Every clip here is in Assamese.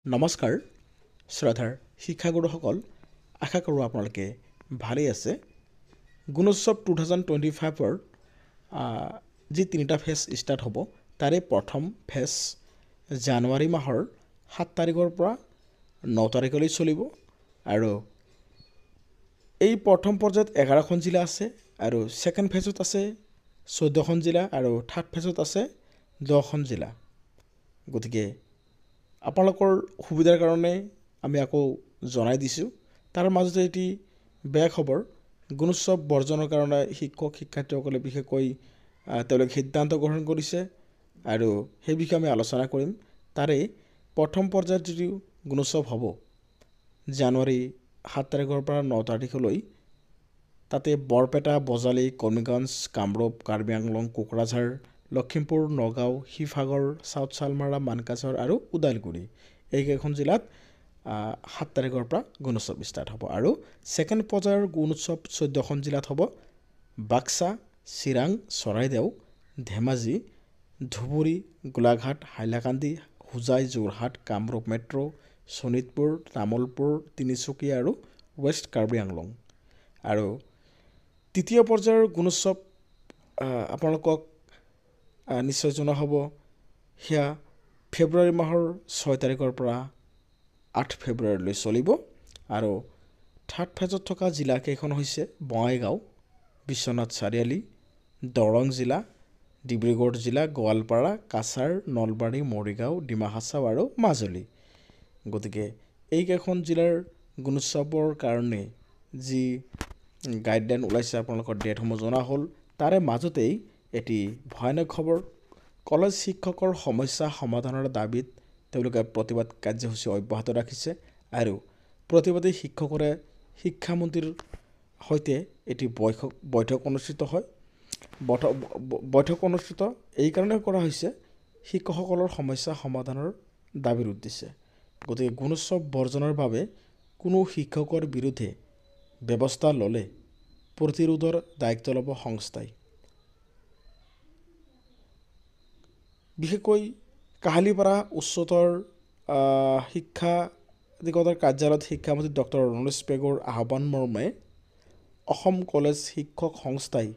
নমস্কাৰ শ্ৰদ্ধাৰ শিক্ষাগুৰুসকল আশা কৰোঁ আপোনালোকে ভালেই আছে গুণোৎসৱ 2025ৰ যি তিনিটা ফেজ ষ্টাৰ্ট হ'ব তাৰে প্ৰথম ফেজ জানুৱাৰী মাহৰ 7 তাৰিখৰ পৰা 9 তাৰিখলৈ চলিব আৰু এই প্ৰথম পৰ্যায়ত 11খন জিলা আছে আৰু ছেকেণ্ড ফেজত আছে 14খন জিলা আৰু থাৰ্ড ফেজত আছে 10খন জিলা গতিকে আপোনালোকৰ সুবিধাৰ কাৰণে আমি আকৌ জনাই দিছোঁ তাৰ মাজতে এটি বেয়া খবৰ গুণোৎসৱ বৰ্জনৰ কাৰণে শিক্ষক শিক্ষাৰ্থীসকলে বিশেষকৈ তেওঁলোকে সিদ্ধান্ত গ্ৰহণ কৰিছে আৰু সেই বিষয়ে আমি আলোচনা কৰিম তাৰে প্ৰথম পৰ্যায়ত যিটো গুণোৎসৱ হ'ব জানুৱাৰী 7 তাৰিখৰ পৰা 9 তাৰিখলৈ তাতে বৰপেটা বজালী কৰ্মীগঞ্জ কামৰূপ কাৰ্বি আংলং কোকৰাঝাৰ লখিমপুৰ নগাঁও শিৱসাগৰ চাউথ চালমাৰা মানকাছাৰ আৰু ওদালগুৰি এইকেইখন জিলাত 7 তাৰিখৰ পৰা গুণোৎসৱ ষ্টাৰ্ট হ'ব আৰু ছেকেণ্ড পৰ্যায়ৰ গুণোৎসৱ 14খন জিলাত হ'ব বাক্সা চিৰাং চৰাইদেউ ধেমাজি ধুবুৰী গোলাঘাট হাইলাকান্দি হোজাই যোৰহাট কামৰূপ মেট্ৰ' শোণিতপুৰ তামুলপুৰ তিনিচুকীয়া আৰু ৱেষ্ট কাৰ্বি আংলং আৰু তৃতীয় পৰ্যায়ৰ গুণোৎসৱ আপোনালোকক নিশ্চয় জনা হ'ব সেয়া ফেব্ৰুৱাৰী মাহৰ 6 তাৰিখৰ পৰা 8 ফেব্ৰুৱাৰীলৈ চলিব আৰু থাৰ্ড ফেজত থকা জিলাকেইখন হৈছে বঙাইগাঁও বিশ্বনাথ চাৰিআলি দৰং জিলা ডিব্ৰুগড় জিলা গোৱালপাৰা কাছাৰ নলবাৰী মৰিগাঁও ডিমা হাছাও আৰু মাজুলী গতিকে এইকেইখন জিলাৰ গুণোৎসৱৰ কাৰণে যি গাইডলাইন ওলাইছে আপোনালোকৰ ডেটসমূহ জনা হ'ল তাৰে মাজতেই এটি ভয়ানক খবৰ কলেজ শিক্ষকৰ সমস্যা সমাধানৰ দাবীত তেওঁলোকে প্ৰতিবাদ কাৰ্যসূচী অব্যাহত ৰাখিছে আৰু প্ৰতিবাদী শিক্ষকৰে শিক্ষামন্ত্ৰীৰ সৈতে এটি বৈঠক অনুষ্ঠিত হয় বৈঠক অনুষ্ঠিত এইকাৰণে কৰা হৈছে শিক্ষকসকলৰ সমস্যা সমাধানৰ দাবীৰ উদ্দেশ্যে গতিকে গুণোৎসৱ বৰ্জনৰ বাবে কোনো শিক্ষকৰ বিৰুদ্ধে ব্যৱস্থা ল'লে প্ৰতিৰোধৰ দায়িত্ব ল'ব সংস্থাই বিশেষকৈ কাহালিপাৰা উচ্চতৰ শিক্ষা অধিকতাৰ কাৰ্যালয়ত শিক্ষামন্ত্ৰী ডক্টৰ ৰণোজ পেগুৰ আহ্বান মৰ্মে অসম কলেজ শিক্ষক সংস্থাই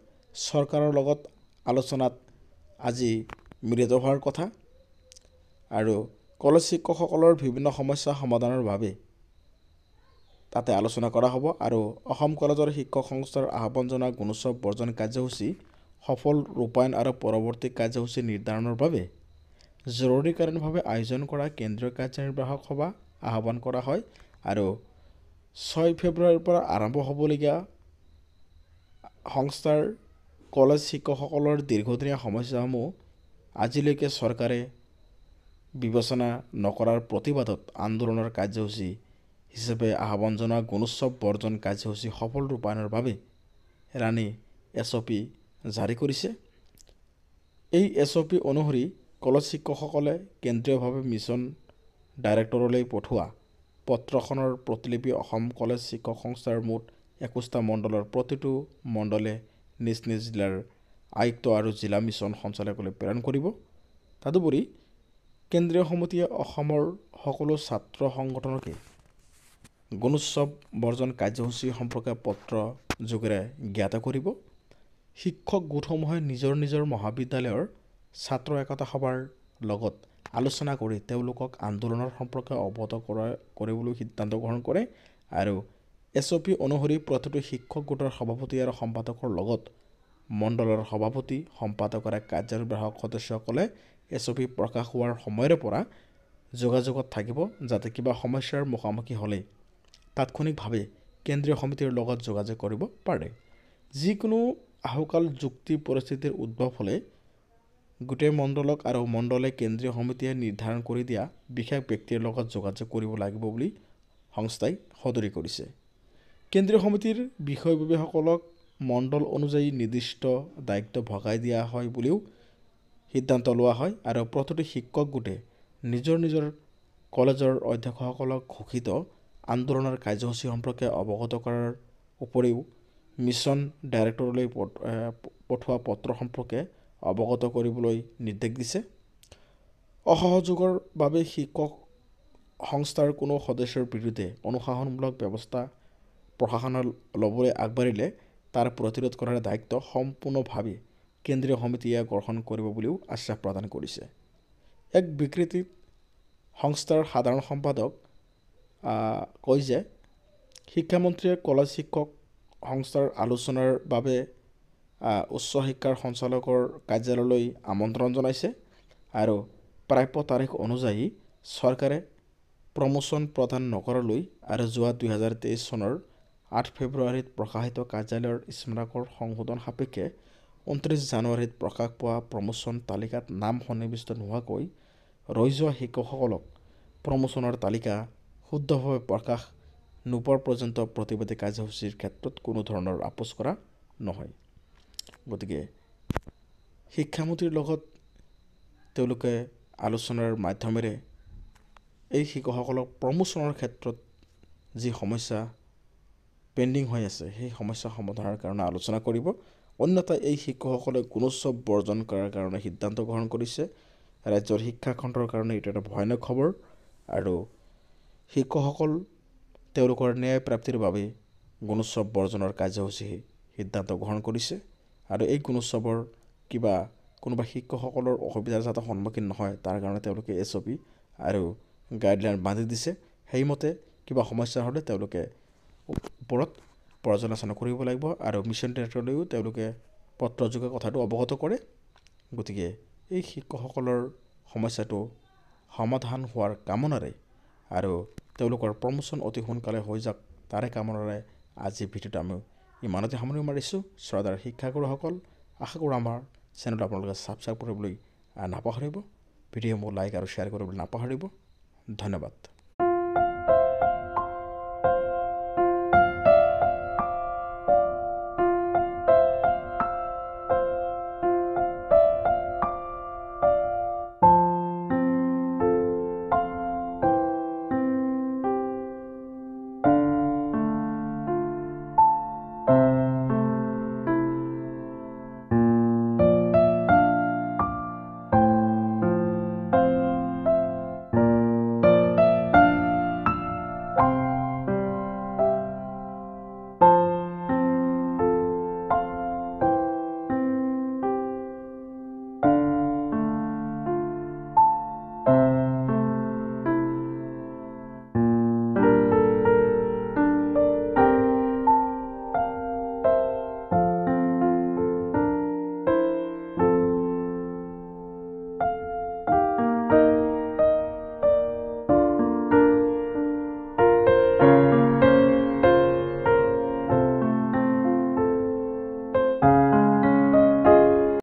চৰকাৰৰ লগত আলোচনাত আজি মিলিত হোৱাৰ কথা আৰু কলেজ শিক্ষকসকলৰ বিভিন্ন সমস্যা সমাধানৰ বাবে তাতে আলোচনা কৰা হ'ব আৰু অসম কলেজৰ শিক্ষক সংস্থাৰ আহ্বান জনা গুণোৎসৱ বৰ্জন কাৰ্যসূচী সফল ৰূপায়ণ আৰু পৰৱৰ্তী কাৰ্যসূচী নিৰ্ধাৰণৰ বাবে জৰুৰীকালীনভাৱে আয়োজন কৰা কেন্দ্ৰীয় কাৰ্যনিৰ্বাহক সভা আহ্বান কৰা হয় আৰু 6 ফেব্ৰুৱাৰীৰ পৰা আৰম্ভ হ'বলগীয়া সংস্থাৰ কলেজ শিক্ষকসকলৰ দীৰ্ঘদিনীয়া সমস্যাসমূহ আজিলৈকে চৰকাৰে বিবেচনা নকৰাৰ প্ৰতিবাদত আন্দোলনৰ কাৰ্যসূচী হিচাপে আহ্বান জনোৱা গুণোৎসৱ বৰ্জন কাৰ্যসূচী সফল ৰূপায়ণৰ বাবে ৰাণী SOP জাৰি কৰিছে এই SOP অনুসৰি কলেজ শিক্ষকসকলে কেন্দ্ৰীয়ভাৱে মিছন ডাইৰেক্টৰলৈ পঠোৱা পত্ৰখনৰ প্ৰতিলিপি অসম কলেজ শিক্ষক সংস্থাৰ মুঠ 21টা মণ্ডলৰ প্ৰতিটো মণ্ডলে নিজ নিজ জিলাৰ আয়ুক্ত আৰু জিলা মিছন সঞ্চালকলৈ প্ৰেৰণ কৰিব তদুপৰি কেন্দ্ৰীয় সমিতিয়ে অসমৰ সকলো ছাত্ৰ সংগঠনকে গুণোৎসৱ বৰ্জন কাৰ্যসূচী সম্পৰ্কে পত্ৰ যোগেৰে জ্ঞাত কৰিব শিক্ষক গোটসমূহে নিজৰ নিজৰ মহাবিদ্যালয়ৰ ছাত্ৰ একতা সভাৰ লগত আলোচনা কৰি তেওঁলোকক আন্দোলনৰ সম্পৰ্কে অৱগত কৰিবলৈ সিদ্ধান্ত গ্ৰহণ কৰে আৰু SOP অনুসৰি প্ৰতিটো শিক্ষক গোটৰ সভাপতি আৰু সম্পাদকৰ লগত মণ্ডলৰ সভাপতি সম্পাদক আৰু কাৰ্যনিৰ্বাহক সদস্যসকলে SOP প্ৰকাশ হোৱাৰ সময়ৰে পৰা যোগাযোগত থাকিব যাতে কিবা সমস্যাৰ মুখামুখি হ'লে তাৎক্ষণিকভাৱে কেন্দ্ৰীয় সমিতিৰ লগত যোগাযোগ কৰিব পাৰে যিকোনো আহুকাল যুক্তি পৰিস্থিতিৰ উদ্ভৱ হ'লে গোটেই মণ্ডলক আৰু মণ্ডলে কেন্দ্ৰীয় সমিতিয়ে নিৰ্ধাৰণ কৰি দিয়া বিশেষ ব্যক্তিৰ লগত যোগাযোগ কৰিব লাগিব বুলি সংস্থাই সদৰি কৰিছে কেন্দ্ৰীয় সমিতিৰ বিষয়ববীয়াসকলক মণ্ডল অনুযায়ী নিৰ্দিষ্ট দায়িত্ব ভগাই দিয়া হয় বুলিও সিদ্ধান্ত লোৱা হয় আৰু প্ৰতিটো শিক্ষক গোটে নিজৰ নিজৰ কলেজৰ অধ্যক্ষসকলক ঘোষিত আন্দোলনৰ কাৰ্যসূচী সম্পৰ্কে অৱগত কৰাৰ উপৰিও মিছন ডাইৰেক্টৰলৈ পঠোৱা পত্ৰ সম্পৰ্কে অৱগত কৰিবলৈ নিৰ্দেশ দিছে অসহযোগৰ বাবে শিক্ষক সংস্থাৰ কোনো সদস্যৰ বিৰুদ্ধে অনুশাসনমূলক ব্যৱস্থা প্ৰশাসনৰ ল'বলৈ আগবাঢ়িলে তাৰ প্ৰতিৰোধ কৰাৰ দায়িত্ব সম্পূৰ্ণভাৱে কেন্দ্ৰীয় সমিতিয়ে গ্ৰহণ কৰিব বুলিও আশ্বাস প্ৰদান কৰিছে। এক বিবৃতিত সংস্থাৰ সাধাৰণ সম্পাদক কয় যে শিক্ষামন্ত্ৰীয়ে কলেজ শিক্ষক সংস্থাৰ আলোচনাৰ বাবে উচ্চ শিক্ষাৰ সঞ্চালকৰ কাৰ্যালয়লৈ আমন্ত্ৰণ জনাইছে আৰু প্ৰাপ্য তাৰিখ অনুযায়ী চৰকাৰে প্ৰমোচন প্ৰদান নকৰালৈ আৰু যোৱা 2023 চনৰ 8 ফেব্ৰুৱাৰীত প্ৰকাশিত কাৰ্যালয়ৰ স্মাৰকৰ সংশোধন সাপেক্ষে 29 জানুৱাৰীত প্ৰকাশ পোৱা প্ৰমোচন তালিকাত নাম সন্নিৱিষ্ট নোহোৱাকৈ ৰৈ যোৱা শিক্ষকসকলক প্ৰমোচনৰ তালিকা শুদ্ধভাৱে প্ৰকাশ নোপোৱাৰ পৰ্যন্ত প্ৰতিবাদী কাৰ্যসূচীৰ ক্ষেত্ৰত কোনো ধৰণৰ আপোচ কৰা নহয়। গতিকে শিক্ষামন্ত্ৰীৰ লগত তেওঁলোকে আলোচনাৰ মাধ্যমেৰে এই শিক্ষকসকলক প্ৰমোচনৰ ক্ষেত্ৰত যি সমস্যা পেণ্ডিং হৈ আছে সেই সমস্যা সমাধানৰ কাৰণে আলোচনা কৰিব। অন্যথা এই শিক্ষকসকলে গুণোৎসৱ বৰ্জন কৰাৰ কাৰণে সিদ্ধান্ত গ্ৰহণ কৰিছে। ৰাজ্যৰ শিক্ষাখণ্ডৰ কাৰণে এইটো এটা ভয়ানক খবৰ আৰু শিক্ষকসকল তেওঁলোকৰ ন্যায় প্ৰাপ্তিৰ বাবে গুণোৎসৱ বৰ্জনৰ কাৰ্যসূচী সিদ্ধান্ত গ্ৰহণ কৰিছে আৰু এই গুণোৎসৱৰ কোনোবা শিক্ষকসকলৰ অসুবিধাৰ যাতে সন্মুখীন নহয় তাৰ কাৰণে তেওঁলোকে SOP আৰু গাইডলাইন বান্ধি দিছে। সেইমতে কিবা সমস্যা হ'লে তেওঁলোকে ওপৰত পৰ্যালোচনা কৰিব লাগিব আৰু মিছন ডাইৰেক্টৰলৈও তেওঁলোকে পত্ৰযোগে কথাটো অৱগত কৰে। গতিকে এই শিক্ষকসকলৰ সমস্যাটো সমাধান হোৱাৰ কামনাৰে আৰু তেওঁলোকৰ প্ৰমোচন অতি সোনকালে হৈ যাওক তাৰে কামনাৰে আজি ভিডিঅ'টো আমি ইমানতে সামৰণি মাৰিছোঁ। শ্ৰদ্ধাৰ শিক্ষাগুৰুসকল, আশা কৰোঁ আমাৰ চেনেলটো আপোনালোকে ছাবস্ক্ৰাইব কৰিবলৈ নাপাহৰিব। ভিডিঅ'সমূহ লাইক আৰু শ্বেয়াৰ কৰিবলৈ নাপাহৰিব। ধন্যবাদ।